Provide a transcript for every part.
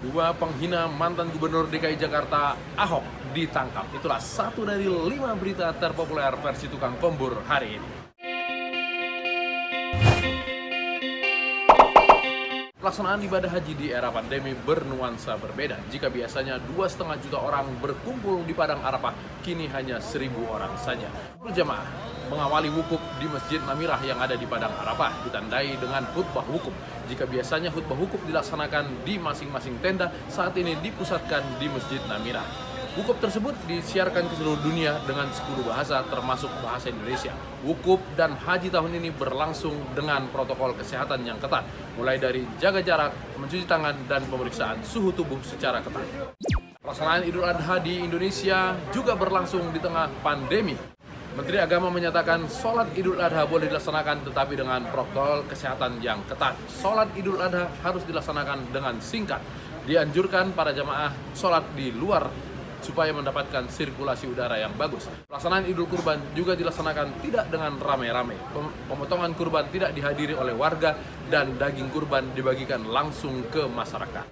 Dua penghina mantan Gubernur DKI Jakarta Ahok ditangkap. Itulah satu dari 5 berita terpopuler versi tukang kombur hari ini. Pelaksanaan ibadah haji di era pandemi bernuansa berbeda. Jika biasanya 2,5 juta orang berkumpul di Padang Arafah, kini hanya 1.000 orang saja. Berjamaah mengawali wukuf di Masjid Namirah yang ada di Padang Arafah, ditandai dengan khutbah wukuf. Jika biasanya khutbah wukuf dilaksanakan di masing-masing tenda, saat ini dipusatkan di Masjid Namirah. Wukuf tersebut disiarkan ke seluruh dunia dengan 10 bahasa termasuk bahasa Indonesia. Wukuf dan haji tahun ini berlangsung dengan protokol kesehatan yang ketat, mulai dari jaga jarak, mencuci tangan, dan pemeriksaan suhu tubuh secara ketat. Pelaksanaan Idul Adha di Indonesia juga berlangsung di tengah pandemi. Menteri Agama menyatakan sholat Idul Adha boleh dilaksanakan tetapi dengan protokol kesehatan yang ketat. Sholat Idul Adha harus dilaksanakan dengan singkat. Dianjurkan para jamaah sholat di luar supaya mendapatkan sirkulasi udara yang bagus. Pelaksanaan Idul Kurban juga dilaksanakan tidak dengan ramai-ramai. Pemotongan kurban tidak dihadiri oleh warga dan daging kurban dibagikan langsung ke masyarakat.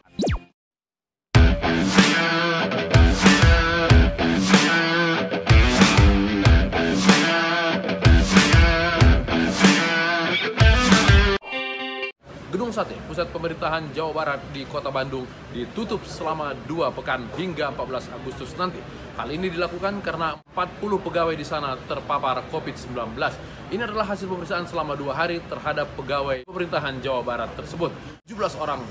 Gedung Sate, pusat pemerintahan Jawa Barat di Kota Bandung, ditutup selama 2 pekan hingga 14 Agustus nanti. Hal ini dilakukan karena 40 pegawai di sana terpapar COVID-19. Ini adalah hasil pemeriksaan selama 2 hari terhadap pegawai pemerintahan Jawa Barat tersebut. 17 orang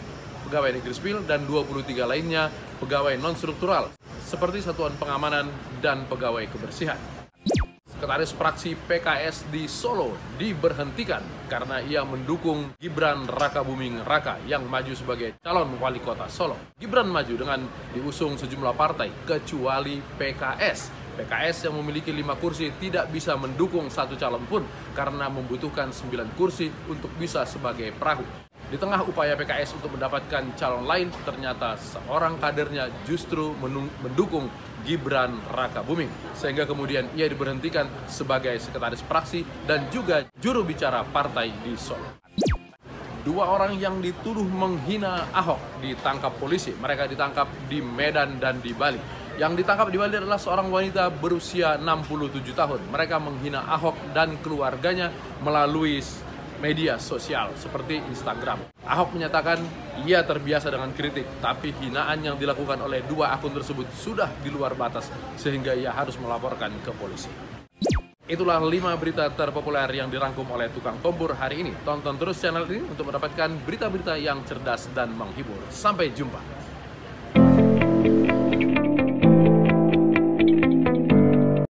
pegawai negeri sipil dan 23 lainnya pegawai non-struktural, seperti satuan pengamanan dan pegawai kebersihan. Sekretaris Fraksi PKS di Solo diberhentikan karena ia mendukung Gibran Rakabuming Raka yang maju sebagai calon wali kota Solo. Gibran maju dengan diusung sejumlah partai kecuali PKS. PKS yang memiliki 5 kursi tidak bisa mendukung satu calon pun karena membutuhkan 9 kursi untuk bisa sebagai perahu. Di tengah upaya PKS untuk mendapatkan calon lain, ternyata seorang kadernya justru mendukung Gibran Rakabuming, sehingga kemudian ia diberhentikan sebagai sekretaris fraksi dan juga juru bicara partai di Solo. 2 orang yang dituduh menghina Ahok ditangkap polisi. Mereka ditangkap di Medan dan di Bali. Yang ditangkap di Bali adalah seorang wanita berusia 67 tahun. Mereka menghina Ahok dan keluarganya melalui media sosial seperti Instagram. Ahok menyatakan ia terbiasa dengan kritik, tapi hinaan yang dilakukan oleh 2 akun tersebut sudah di luar batas sehingga ia harus melaporkan ke polisi. Itulah 5 berita terpopuler yang dirangkum oleh tukang kombur hari ini. Tonton terus channel ini untuk mendapatkan berita-berita yang cerdas dan menghibur. Sampai jumpa.